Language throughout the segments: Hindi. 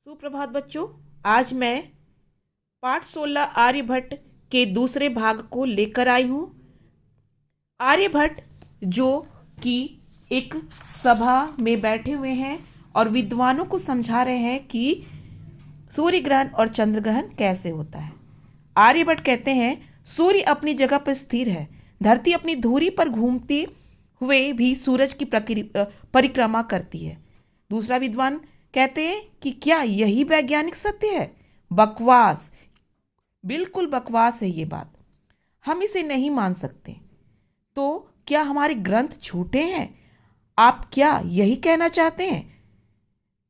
सुप्रभात बच्चों। आज मैं पाठ 16 आर्यभट्ट के दूसरे भाग को लेकर आई हूँ। आर्यभट्ट जो कि एक सभा में बैठे हुए हैं और विद्वानों को समझा रहे हैं कि सूर्य ग्रहण और चंद्र ग्रहण कैसे होता है। आर्यभट्ट कहते हैं सूर्य अपनी जगह पर स्थिर है, धरती अपनी धुरी पर घूमते हुए भी सूरज की परिक्रमा करती है। दूसरा विद्वान कहते हैं कि क्या यही वैज्ञानिक सत्य है? बकवास, बिल्कुल बकवास है ये बात, हम इसे नहीं मान सकते। तो क्या हमारे ग्रंथ झूठे हैं? आप क्या यही कहना चाहते हैं?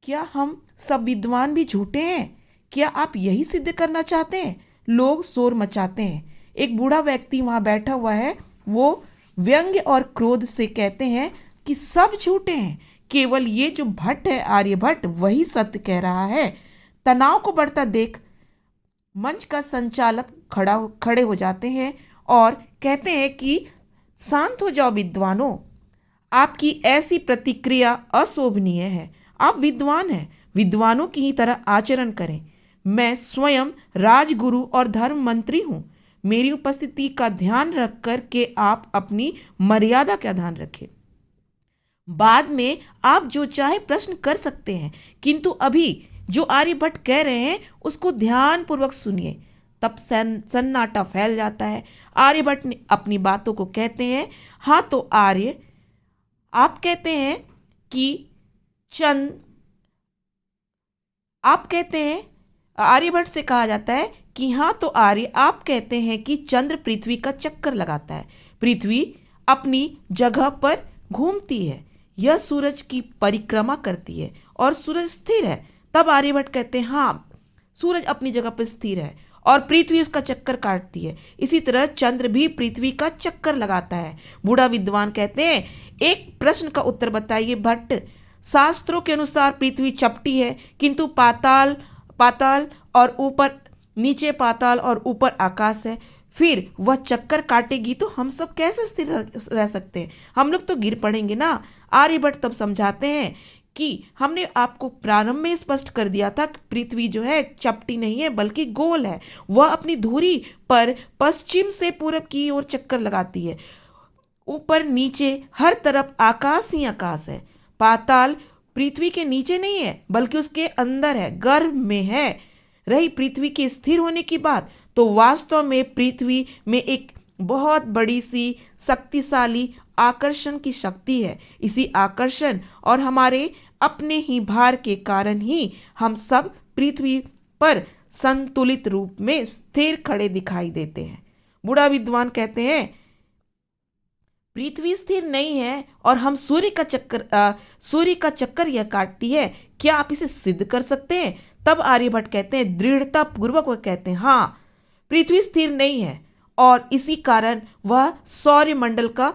क्या हम सब विद्वान भी झूठे हैं? क्या आप यही सिद्ध करना चाहते हैं? लोग शोर मचाते हैं। एक बूढ़ा व्यक्ति वहां बैठा हुआ है, वो व्यंग्य और क्रोध से कहते हैं कि सब झूठे हैं, केवल ये जो भट्ट है आर्यभट्ट वही सत्य कह रहा है। तनाव को बढ़ता देख मंच का संचालक खड़े हो जाते हैं और कहते हैं कि शांत हो जाओ विद्वानों, आपकी ऐसी प्रतिक्रिया अशोभनीय है। आप विद्वान हैं, विद्वानों की ही तरह आचरण करें। मैं स्वयं राजगुरु और धर्म मंत्री हूँ। मेरी उपस्थिति का ध्यान रख कर के आप अपनी मर्यादा का ध्यान रखें। बाद में आप जो चाहे प्रश्न कर सकते हैं, किंतु अभी जो आर्यभट्ट कह रहे हैं उसको ध्यान पूर्वक सुनिए। तब सन्नाटा फैल जाता है। आर्यभट्ट ने अपनी बातों को कहते हैं, हाँ तो आर्य, आप कहते हैं कि आप कहते हैं, आर्यभट्ट से कहा जाता है कि हाँ तो आर्य, आप कहते हैं कि चंद्र पृथ्वी का चक्कर लगाता है, पृथ्वी अपनी जगह पर घूमती है, यह सूरज की परिक्रमा करती है और सूरज स्थिर है। तब आर्यभट्ट कहते हैं हाँ, सूरज अपनी जगह पर स्थिर है और पृथ्वी उसका चक्कर काटती है। इसी तरह चंद्र भी पृथ्वी का चक्कर लगाता है। बूढ़ा विद्वान कहते हैं, एक प्रश्न का उत्तर बताइए भट्ट। शास्त्रों के अनुसार पृथ्वी चपटी है, किंतु पाताल पाताल और ऊपर नीचे पाताल और ऊपर आकाश है। फिर वह चक्कर काटेगी तो हम सब कैसे स्थिर रह सकते हैं? हम लोग तो गिर पड़ेंगे ना। आर्यभट्ट तब समझाते हैं कि हमने आपको प्रारंभ में स्पष्ट कर दिया था कि पृथ्वी जो है चपटी नहीं है बल्कि गोल है। वह अपनी धुरी पर पश्चिम से पूरब की ओर चक्कर लगाती है। ऊपर नीचे हर तरफ आकाश ही आकाश है। पाताल पृथ्वी के नीचे नहीं है बल्कि उसके अंदर है, गर्भ में है। रही पृथ्वी के स्थिर होने की बात, तो वास्तव में पृथ्वी में एक बहुत बड़ी सी शक्तिशाली आकर्षण की शक्ति है। इसी आकर्षण और हमारे अपने ही भार के कारण ही हम सब पृथ्वी पर संतुलित रूप में स्थिर खड़े दिखाई देते हैं। बूढ़ा विद्वान कहते हैं पृथ्वी स्थिर नहीं है और हम सूर्य का चक्कर यह काटती है। क्या आप इसे सिद्ध कर सकते हैं? तब आर्यभट्ट कहते हैं दृढ़ता पूर्वक, वह कहते हैं हाँ, पृथ्वी स्थिर नहीं है और इसी कारण वह सौर मंडल का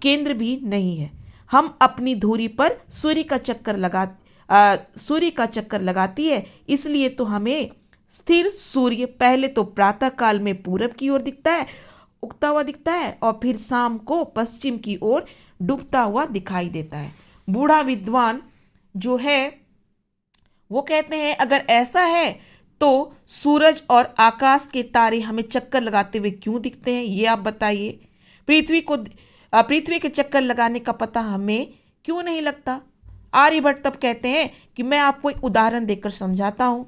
केंद्र भी नहीं है। हम अपनी धुरी पर सूर्य का चक्कर लगाती है, इसलिए तो हमें स्थिर सूर्य पहले तो प्रातः काल में पूरब की ओर दिखता है, उगता हुआ दिखता है, और फिर शाम को पश्चिम की ओर डूबता हुआ दिखाई देता है। बूढ़ा विद्वान जो है वो कहते हैं अगर ऐसा है तो सूरज और आकाश के तारे हमें चक्कर लगाते हुए क्यों दिखते हैं, ये आप बताइए। पृथ्वी के चक्कर लगाने का पता हमें क्यों नहीं लगता? आर्यभट्ट तब कहते हैं कि मैं आपको एक उदाहरण देकर समझाता हूं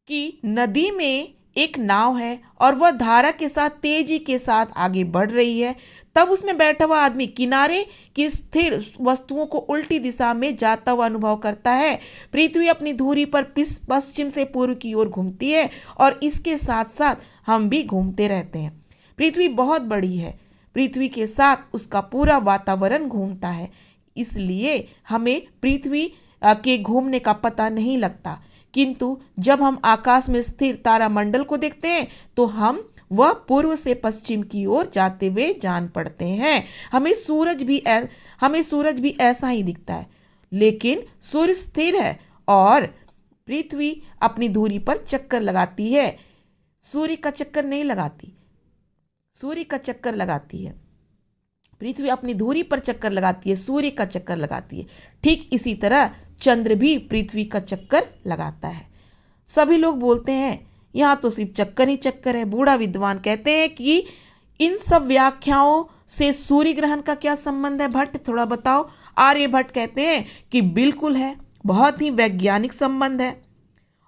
कि नदी में एक नाव है और वह धारा के साथ तेजी के साथ आगे बढ़ रही है। तब उसमें बैठा हुआ आदमी किनारे की स्थिर वस्तुओं को उल्टी दिशा में जाता हुआ अनुभव करता है। पृथ्वी अपनी धुरी पर पश्चिम से पूर्व की ओर घूमती है और इसके साथ साथ हम भी घूमते रहते हैं। पृथ्वी बहुत बड़ी है, पृथ्वी के साथ उसका पूरा वातावरण घूमता है, इसलिए हमें पृथ्वी के घूमने का पता नहीं लगता। किंतु जब हम आकाश में स्थिर तारामंडल को देखते हैं तो हम वह पूर्व से पश्चिम की ओर जाते हुए जान पड़ते हैं। हमें सूरज भी ऐसा ही दिखता है, लेकिन सूर्य स्थिर है और पृथ्वी अपनी धुरी पर चक्कर लगाती है, सूर्य का चक्कर नहीं लगाती। सूर्य का चक्कर लगाती है, पृथ्वी अपनी धुरी पर चक्कर लगाती है, सूर्य का चक्कर लगाती है। ठीक इसी तरह चंद्र भी पृथ्वी का चक्कर लगाता है। सभी लोग बोलते हैं यहाँ तो सिर्फ चक्कर ही चक्कर है। बूढ़ा विद्वान कहते हैं कि इन सब व्याख्याओं से सूर्य ग्रहण का क्या संबंध है भट्ट, थोड़ा बताओ। आर्यभट्ट कहते हैं कि बिल्कुल है, बहुत ही वैज्ञानिक संबंध है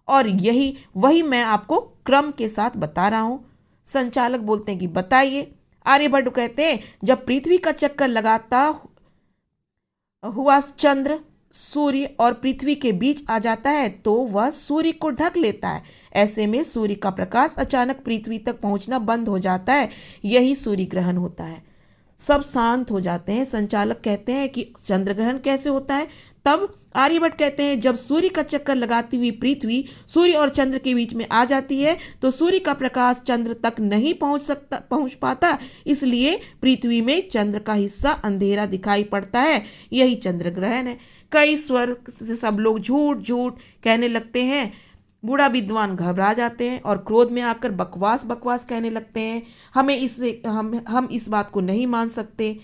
और यही वही मैं आपको क्रम के साथ बता रहा हूं। संचालक बोलते हैं कि बताइए। आर्यभट्ट कहते हैं जब पृथ्वी का चक्कर लगाता हुआ चंद्र सूर्य और पृथ्वी के बीच आ जाता है तो वह सूर्य को ढक लेता है। ऐसे में सूर्य का प्रकाश अचानक पृथ्वी तक पहुंचना बंद हो जाता है, यही सूर्य ग्रहण होता है। सब शांत हो जाते हैं। संचालक कहते हैं कि चंद्र ग्रहण कैसे होता है। तब आर्यभट्ट कहते हैं जब सूर्य का चक्कर लगाती हुई पृथ्वी सूर्य और चंद्र के बीच में आ जाती है तो सूर्य का प्रकाश चंद्र तक नहीं पहुंच पाता, इसलिए पृथ्वी में चंद्र का हिस्सा अंधेरा दिखाई पड़ता है, यही चंद्र ग्रहण है। कई स्वर से सब लोग झूठ झूठ कहने लगते हैं। बूढ़ा विद्वान घबरा जाते हैं और क्रोध में आकर बकवास बकवास कहने लगते हैं। हम इस बात को नहीं मान सकते,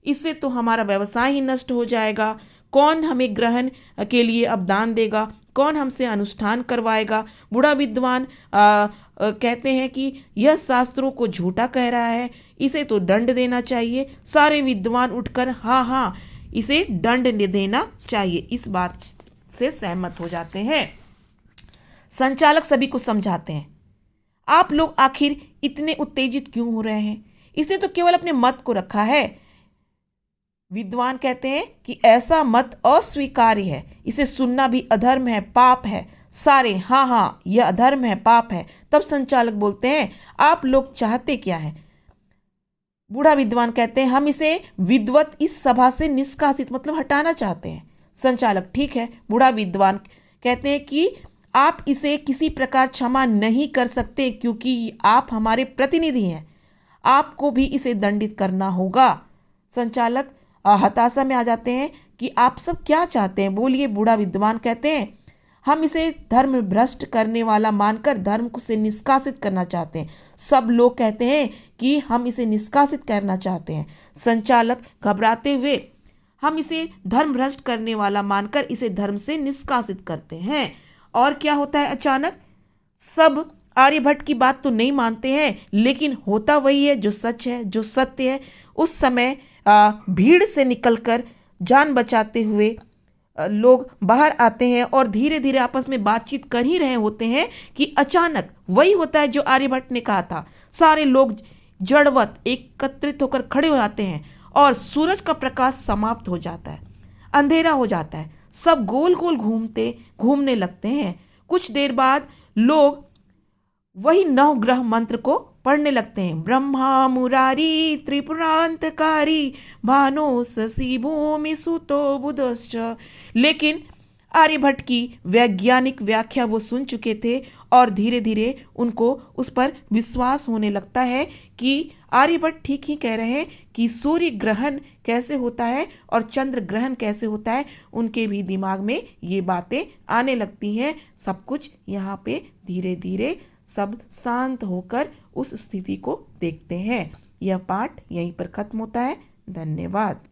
इससे तो हमारा व्यवसाय ही नष्ट हो जाएगा। कौन हमें ग्रहण के लिए अब दान देगा, कौन हमसे अनुष्ठान करवाएगा। बूढ़ा विद्वान कहते हैं कि यह शास्त्रों को झूठा कह रहा है, इसे तो दंड देना चाहिए। सारे विद्वान उठकर हाँ इसे दंड देना चाहिए, इस बात से सहमत हो जाते हैं। संचालक सभी को समझाते हैं आप लोग आखिर इतने उत्तेजित क्यों हो रहे हैं, इसने तो केवल अपने मत को रखा है। विद्वान कहते हैं कि ऐसा मत अस्वीकार्य है, इसे सुनना भी अधर्म है, पाप है। सारे हाँ यह अधर्म है, पाप है। तब संचालक बोलते हैं आप लोग चाहते क्या है। बूढ़ा विद्वान कहते हैं हम इसे विद्वत इस सभा से निष्कासित मतलब हटाना चाहते हैं। संचालक ठीक है। बूढ़ा विद्वान कहते हैं कि आप इसे किसी प्रकार क्षमा नहीं कर सकते क्योंकि आप हमारे प्रतिनिधि हैं, आपको भी इसे दंडित करना होगा। संचालक हताशा में आ जाते हैं कि आप सब क्या चाहते हैं, बोलिए। बूढ़ा विद्वान कहते हैं हम इसे धर्म भ्रष्ट करने वाला मानकर धर्म को से निष्कासित करना चाहते हैं। सब लोग कहते हैं कि हम इसे निष्कासित करना चाहते हैं। संचालक घबराते हुए हम इसे धर्म भ्रष्ट करने वाला मानकर इसे धर्म से निष्कासित करते हैं। और क्या होता है अचानक, सब आर्यभट्ट की बात तो नहीं मानते हैं, लेकिन होता वही है जो सच है, जो सत्य है। उस समय भीड़ से निकलकर जान बचाते हुए लोग बाहर आते हैं और धीरे धीरे आपस में बातचीत कर ही रहे होते हैं कि अचानक वही होता है जो आर्यभट्ट ने कहा था। सारे लोग जड़वत एकत्रित होकर खड़े हो जाते हैं और सूरज का प्रकाश समाप्त हो जाता है, अंधेरा हो जाता है। सब गोल गोल घूमने लगते हैं। कुछ देर बाद लोग वही नवग्रह मंत्र को पढ़ने लगते हैं। ब्रह्मा मुरारी त्रिपुरांतकारी भानो शशि भूमि सुतो बुधश्च। लेकिन आर्यभट्ट की वैज्ञानिक व्याख्या वो सुन चुके थे और धीरे धीरे उनको उस पर विश्वास होने लगता है कि आर्यभट्ट ठीक ही कह रहे हैं कि सूर्य ग्रहण कैसे होता है और चंद्र ग्रहण कैसे होता है। उनके भी दिमाग में ये बातें आने लगती हैं। सब कुछ यहाँ पे धीरे धीरे सब शांत होकर उस स्थिति को देखते हैं। यह पाठ यहीं पर खत्म होता है। धन्यवाद।